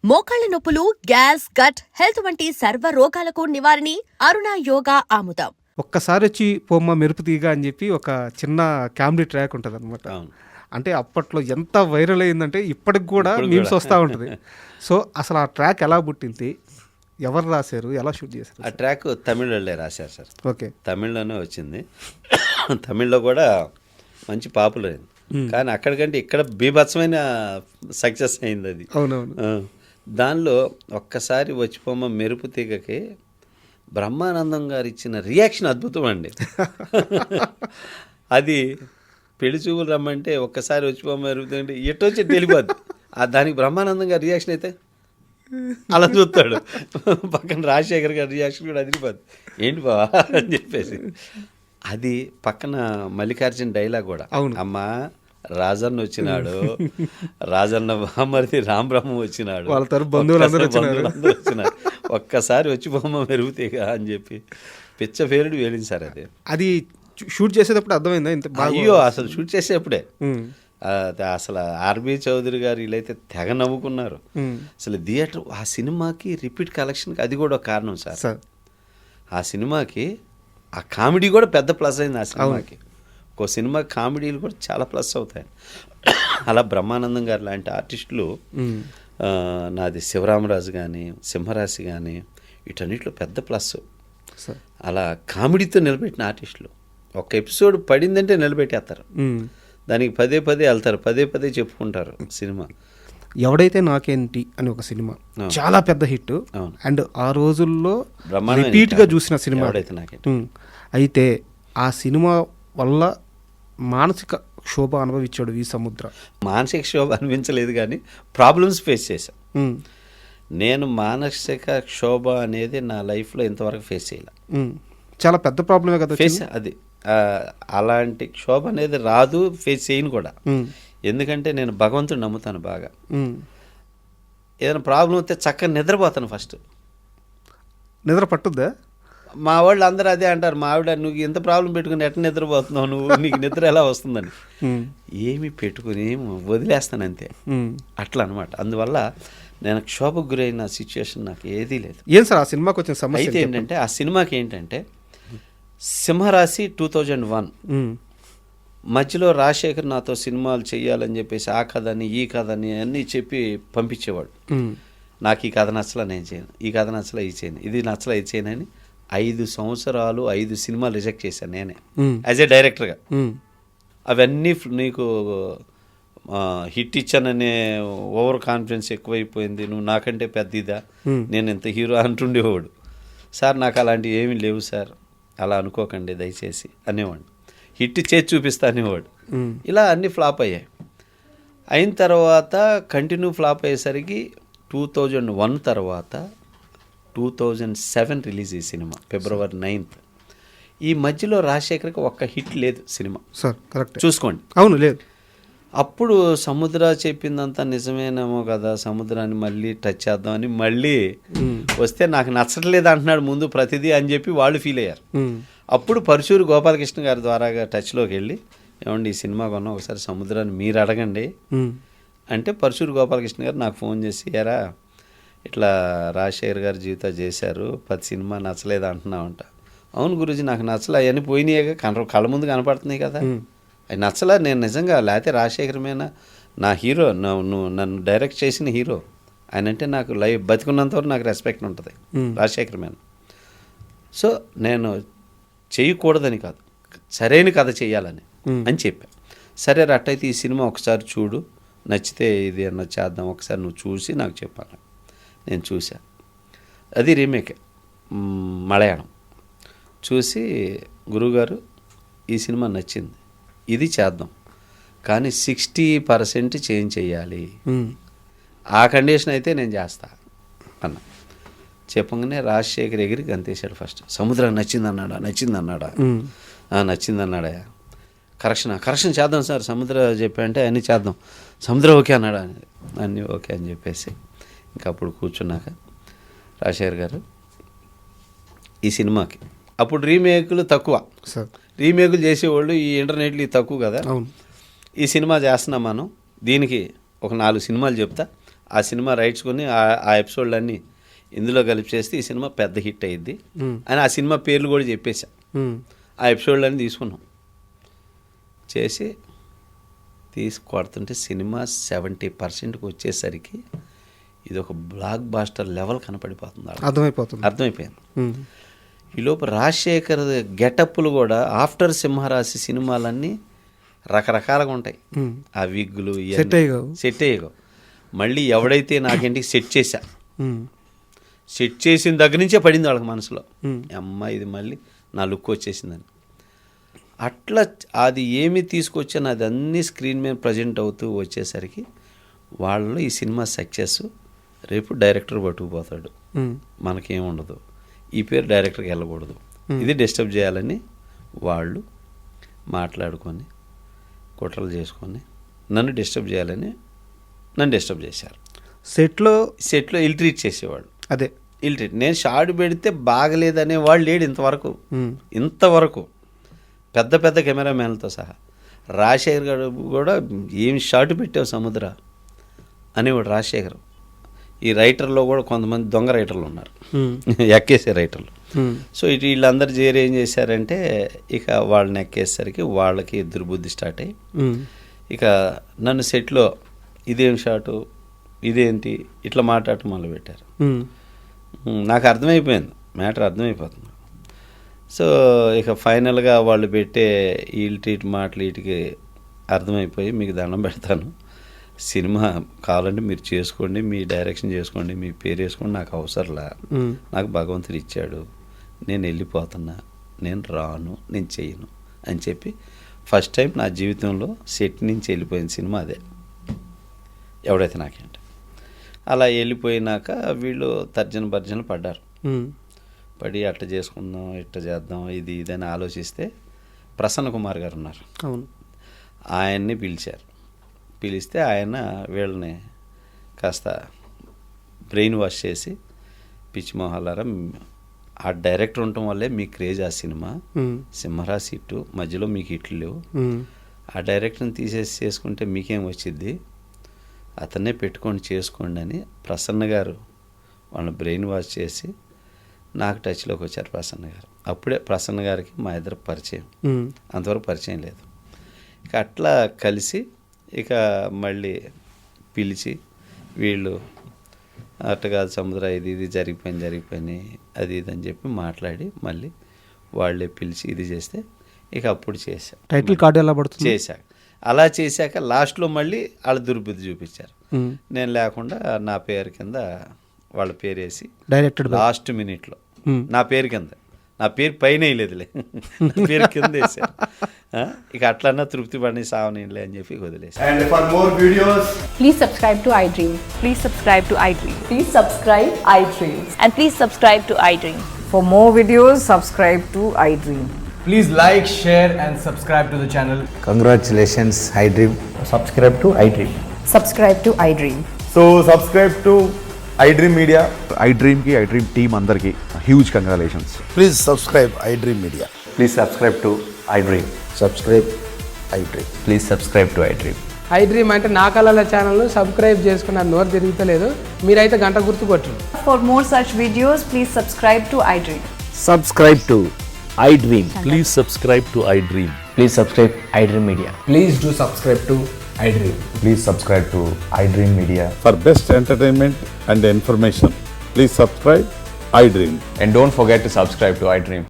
మోకాళ్ల నొప్పులు, gas, gut health వంటి సర్వ రోగాలకు నివారణి అరుణ యోగా ఆముదం. ఒక్కసారి వచ్చి పొమ్మ మెరుపు తీగ అని చెప్పి ఒక చిన్న కామెడీ ట్రాక్ ఉంటుంది అనమాట. అంటే అప్పట్లో ఎంత వైరల్ అయిందంటే ఇప్పటికి కూడా మీమ్స్ వస్తూ ఉంటుంది. సో అసలు ఆ ట్రాక్ ఎలా పుట్టింది, ఎవరు రాశారు, ఎలా షూట్ చేశారు? ఆ ట్రాక్ తమిళలో రాశారు సార్. ఓకే, తమిళ్లోనే వచ్చింది. తమిళ్లో కూడా మంచి పాపులర్ అయింది. కానీ అక్కడికంటే ఇక్కడ బీభత్సమైన సక్సెస్ అయింది అది. అవునవును. దానిలో ఒక్కసారి వచ్చిపోమ్మ మెరుపు తీగకి బ్రహ్మానందం గారు ఇచ్చిన రియాక్షన్ అద్భుతం అండి. అది పెళ్లి చూపులు రమ్మంటే ఒక్కసారి వచ్చిపోమ్మ మెరుపు తీగంటే ఎటొచ్చి తెలియదు. దానికి బ్రహ్మానందం గారి రియాక్షన్ అయితే అలా చూస్తాడు. పక్కన రాజశేఖర్ గారి రియాక్షన్ కూడా అదిరిపోద్ది, ఏంటి బావా అని చెప్పేసి. అది పక్కన మల్లికార్జున డైలాగ్ కూడా, అమ్మా రాజన్న వచ్చినాడు, రాజన్న బామ్మరిది రామబ్రహ్మ వచ్చినాడు, వాళ్ళ తరపు బంధువులందరూ వచ్చినారు, ఒక్కసారి వచ్చి బొమ్మ మెరుగుతేగా అని చెప్పి పిచ్చ పేరుడు వేలింది సార్. అది షూట్ చేసేటప్పుడు అర్థమైందా? అయ్యో అసలు షూట్ చేసేప్పుడే అసలు ఆర్బీ చౌదరి గారు వీళ్ళైతే తెగ నవ్వుకున్నారు. అసలు థియేటర్ ఆ సినిమాకి రిపీట్ కలెక్షన్కి అది కూడా ఒక కారణం సార్. ఆ సినిమాకి ఆ కామెడీ కూడా పెద్ద ప్లస్ అయింది. ఆ సినిమాకి ఒక సినిమా కామెడీలు కూడా చాలా ప్లస్ అవుతాయి. అలా బ్రహ్మానందం గారు లాంటి ఆర్టిస్టులు, నాది శివరామరాజు కానీ సింహరాశి కానీ వీటన్నిటిలో పెద్ద ప్లస్. అలా కామెడీతో నిలబెట్టిన ఆర్టిస్టులు ఒక ఎపిసోడ్ పడిందంటే నిలబెట్టేస్తారు, దానికి పదే పదే వెళ్తారు, పదే పదే చెప్పుకుంటారు. సినిమా ఎవడైతే నాకేంటి అని ఒక సినిమా చాలా పెద్ద హిట్, అండ్ ఆ రోజుల్లో రిపీట్గా చూసిన సినిమా. ఎవడైతే నాకేంటి అయితే ఆ సినిమా వల్ల మానసిక క్షోభ అనుభవించాడు వి సముద్ర. మానసిక క్షోభ అనిపించలేదు కానీ ప్రాబ్లమ్స్ ఫేస్ చేశాను నేను. మానసిక క్షోభ అనేది నా లైఫ్లో ఇంతవరకు ఫేస్ చేయాలి. చాలా పెద్ద ప్రాబ్లమే కదా ఫేస్. అది అలాంటి క్షోభ అనేది రాదు, ఫేస్ చేయను కూడా. ఎందుకంటే నేను భగవంతుడు నమ్ముతాను బాగా. ఏదైనా ప్రాబ్లం వస్తే చక్కగా నిద్రపోతాను. ఫస్ట్ నిద్ర పట్టుద్దా? మా వాళ్ళు అందరూ అదే అంటారు, మా ఆవిడ నువ్వు ఇంత ప్రాబ్లం పెట్టుకుని ఎట్లా నిద్రపోతున్నావు, నువ్వు నీకు నిద్ర ఎలా వస్తుందని. ఏమి పెట్టుకుని వదిలేస్తాను అంతే, అట్లా అనమాట. అందువల్ల నేను క్షోభకు గురైన సిచ్యువేషన్ నాకు ఏదీ లేదు. ఏం సార్ ఆ సినిమాకి వచ్చిన సమస్య అయితే ఏంటంటే, ఆ సినిమాకి ఏంటంటే సింహరాశి 2001 మధ్యలో రాజశేఖర్ నాతో సినిమాలు చేయాలని చెప్పేసి ఆ కథని ఈ కథని అన్నీ చెప్పి పంపించేవాడు. నాకు ఈ కథ నచ్చలా నేను చేయను, ఈ కథ నచ్చలా ఈ చేయను, ఇది నచ్చలా ఇది చేయను అని 5 సంవత్సరాలు 5 సినిమాలు రిజెక్ట్ చేశాను నేనే యాజ్ ఏ డైరెక్టర్గా. అవన్నీ నీకు హిట్ ఇచ్చాననే ఓవర్ కాన్ఫిడెన్స్ ఎక్కువైపోయింది, నువ్వు నాకంటే పెద్ద ఇదా, నేను ఇంత హీరో అంటుండేవాడు. సార్ నాకు అలాంటివి ఏమీ లేవు సార్, అలా అనుకోకండి దయచేసి అనేవాడు. హిట్ చేసి చూపిస్తా అనేవాడు. ఇలా అన్నీ ఫ్లాప్ అయ్యాయి. అయిన తర్వాత కంటిన్యూ ఫ్లాప్ అయ్యేసరికి 2001 తర్వాత 2007 రిలీజ్ ఈ సినిమా, February 9th. ఈ మధ్యలో రాజశేఖర్కి ఒక్క హిట్ లేదు సినిమా సార్. కరెక్ట్, చూసుకోండి. అవును, లేదు. అప్పుడు సముద్ర చెప్పిందంతా నిజమేనేమో కదా, సముద్రాన్ని మళ్ళీ టచ్ చేద్దామని మళ్ళీ వస్తే నాకు నచ్చట్లేదు అంటున్నాడు ముందు ప్రతిదీ అని చెప్పి వాళ్ళు ఫీల్ అయ్యారు. అప్పుడు పరుచూరు గోపాలకృష్ణ గారి ద్వారాగా టచ్లోకి వెళ్ళి, ఏమండి ఈ సినిమా కొన్నా ఒకసారి సముద్రాన్ని మీరు అడగండి అంటే, పరుచూరు గోపాలకృష్ణ గారు నాకు ఫోన్ చేసి, ఎరా ఇట్లా రాజశేఖర్ గారి జీవితం చేశారు, 10 సినిమా నచ్చలేదు అంటున్నావంట. అవును గురూజీ నాకు నచ్చలే, అవన్నీ పోయినాయిగా, కళ్ళ ముందు కనపడుతున్నాయి కదా, అవి నచ్చలా. నేను నిజంగా లేకపోతే రాజశేఖర్ మీద నా హీరో, నువ్వు నన్ను డైరెక్ట్ చేసిన హీరో ఆయన అంటే నాకు లైఫ్ బతికున్నంతవరకు నాకు రెస్పెక్ట్ ఉంటుంది రాజశేఖర్ మీద. సో నేను చేయకూడదని కాదు, సరైన కథ చేయాలని అని చెప్పాను. సరే అట్టయితే ఈ సినిమా ఒకసారి చూడు, నచ్చితే ఇది అన్న చేద్దాం, ఒకసారి నువ్వు చూసి నాకు చెప్పాలి. నేను చూసా, అది రీమేక్ మలయాళం. చూసి గురువుగారు ఈ సినిమా నచ్చింది, ఇది చేద్దాం, కానీ 60% చేంజ్ చేయాలి, ఆ కండిషన్ అయితే నేను చేస్తా అన్న. చెప్పగానే రాజశేఖర్ ఎగిరి గంతేశాడు. ఫస్ట్ సముద్రం నచ్చిందన్నాడా, నచ్చిందన్నాడా, కరెక్షన్ చేద్దాం సార్, సముద్ర చెప్పంటే అన్నీ చేద్దాం, సముద్రం ఓకే అన్నాడా, అన్నీ ఓకే అని చెప్పేసి ఇంకా అప్పుడు కూర్చున్నాక రాజశేఖర్ గారు ఈ సినిమాకి, అప్పుడు రీమేకులు తక్కువ, రీమేకులు చేసేవాళ్ళు ఈ ఇంటర్నెట్లు తక్కువ కదా, ఈ సినిమా చేస్తున్నాం మనం, దీనికి ఒక 4 సినిమాలు చెప్తా, ఆ సినిమా రైట్స్ కొని ఆ ఎపిసోడ్లన్నీ ఇందులో కలిపి చేస్తే ఈ సినిమా పెద్ద హిట్ అయ్యిద్ది అని ఆ సినిమా పేర్లు కూడా చెప్పేశా. ఆ ఎపిసోడ్లన్నీ తీసుకున్నాం, చేసి తీసుకొడుతుంటే సినిమా 70%కి వచ్చేసరికి ఇది ఒక బ్లాక్ బాస్టర్ లెవెల్ కనపడిపోతుంది, అర్థమైపోయింది. ఈలోపు రాజశేఖర్ గెటప్లు కూడా ఆఫ్టర్ సింహరాశి సినిమాలన్నీ రకరకాలుగా ఉంటాయి. ఆ విగ్గులు సెట్ అయ్యగో. మళ్ళీ ఎవడైతే నాకేంటి సెట్ చేసిన దగ్గర నుంచే పడింది వాళ్ళకి మనసులో, అమ్మ ఇది మళ్ళీ నా లుక్ వచ్చేసిందని. అట్లా అది ఏమి తీసుకొచ్చాను అది అన్నీ స్క్రీన్ మీద ప్రజెంట్ అవుతూ వచ్చేసరికి వాళ్ళలో ఈ సినిమా సక్సెస్. రేపు డైరెక్టర్ పట్టుకుపోతాడు, మనకేముండదు, ఈ పేరు డైరెక్టర్కి వెళ్ళకూడదు, ఇది డిస్టర్బ్ చేయాలని వాళ్ళు మాట్లాడుకొని కుట్రలు చేసుకొని నన్ను డిస్టర్బ్ చేశారు. సెట్లో ఇల్ట్రీట్ చేసేవాళ్ళు. అదే ఇల్ట్రీట్. నేను షార్ట్ పెడితే బాగలేదనే వాళ్ళు లేడు ఇంతవరకు పెద్ద పెద్ద కెమెరామ్యాన్లతో సహా. రాజశేఖర్ గారు కూడా ఏం షార్ట్ పెట్టావు సముద్ర అనేవాడు రాజశేఖర్. ఈ రైటర్లో కూడా కొంతమంది దొంగ రైటర్లు ఉన్నారు, ఎక్కేసే రైటర్లు. సో వీళ్ళందరూ చేరి ఏం చేశారంటే ఇక వాళ్ళని ఎక్కేసరికి వాళ్ళకి దుర్బుద్ధి స్టార్ట్ అయ్యి ఇక నన్ను సెట్లో ఇదేం షాటు, ఇదేంటి ఇట్లా మాట్లాడటం మొదలుపెట్టారు. నాకు అర్థమైపోయింది, మ్యాటర్ అర్థమైపోతుంది. సో ఇక ఫైనల్గా వాళ్ళు పెట్టే వీటి మాటలు వీటికి అర్థమైపోయి మీకు దండం పెడతాను, సినిమా కావాలంటే మీరు చేసుకోండి, మీ డైరెక్షన్ చేసుకోండి, మీ పేరు వేసుకోండి, నాకు అవసరంలా, నాకు భగవంతుడు ఇచ్చాడు, నేను వెళ్ళిపోతున్నా, నేను రాను, నేను చెయ్యను అని చెప్పి ఫస్ట్ టైం నా జీవితంలో సెట్ నుంచి వెళ్ళిపోయిన సినిమా అదే. ఎవడైతే నాకేంటి అలా వెళ్ళిపోయినాక వీళ్ళు తర్జన పడ్డారు. పడి అట్ట చేసుకుందాం, ఇట్ట చేద్దాం, ఇది అని ఆలోచిస్తే ప్రసన్న కుమార్ గారు ఉన్నారు, ఆయన్ని పిలిస్తే ఆయన వీళ్ళని కాస్త బ్రెయిన్ వాష్ చేసి పిచ్చి మొహాలారా ఆ డైరెక్టర్ ఉండటం వల్లే మీ క్రేజ్ ఆ సినిమా సింహరాశి హిట్, మధ్యలో మీకు హిట్లు లేవు, ఆ డైరెక్టర్ని తీసేసి చేసుకుంటే మీకేం వచ్చింది, అతన్నే పెట్టుకొని చేసుకోండి అని ప్రసన్న గారు వాళ్ళని బ్రెయిన్ వాష్ చేసి నాకు టచ్లోకి వచ్చారు ప్రసన్న గారు. అప్పుడే ప్రసన్న గారికి మా ఇద్దరు పరిచయం, అంతవరకు పరిచయం లేదు. ఇక అట్లా కలిసి ఇక మళ్ళీ పిలిచి వీళ్ళు అట్ట కాదు సముద్ర ఇది జరిగిపోయింది అది ఇది అని చెప్పి మాట్లాడి మళ్ళీ వాళ్ళే పిలిచి ఇది చేస్తే ఇక అప్పుడు చేశాను. టైటిల్ కార్డు ఎలా పడుతుంది చేశాక అలా చేశాక లాస్ట్లో మళ్ళీ వాళ్ళ దుర్బుద్ధి చూపించారు. నేను లేకుండా నా పేరు కింద వాళ్ళ పేరు వేసి డైరెక్టర్ లాస్ట్ మినిట్లో నా పేరు కింద, నా పేరు పైన వేయలేదులే, నా పేరు కింద వేసారు. ఇక అట్లన్నా తృప్తి పడి సావనీలే అని చెప్పి వదిలేసి. And for more videos, please subscribe to iDream. Please subscribe to iDream. Please subscribe iDream. And please subscribe to iDream. For more videos, subscribe to iDream. please like, share and subscribe to the channel. Congratulations, iDream. Subscribe to iDream. Subscribe to iDream. So subscribe to iDream Media. iDream team andarki huge congratulations. Please subscribe iDream Media. Please subscribe to iDream. Subscribe iDream. Please subscribe to iDream. iDream అంటే నా కళల ఛానల్ను subscribe చేసుకున్న నోరు తిరుగుతలేదు, మీరైతే గంట గుర్తు కొట్టండి. For more such videos, please subscribe to iDream. Subscribe to iDream. Please subscribe to iDream. Please subscribe iDream Media. Please do subscribe to iDream. Please subscribe to iDream Media. For best entertainment and information, please subscribe iDream. And don't forget to subscribe to iDream.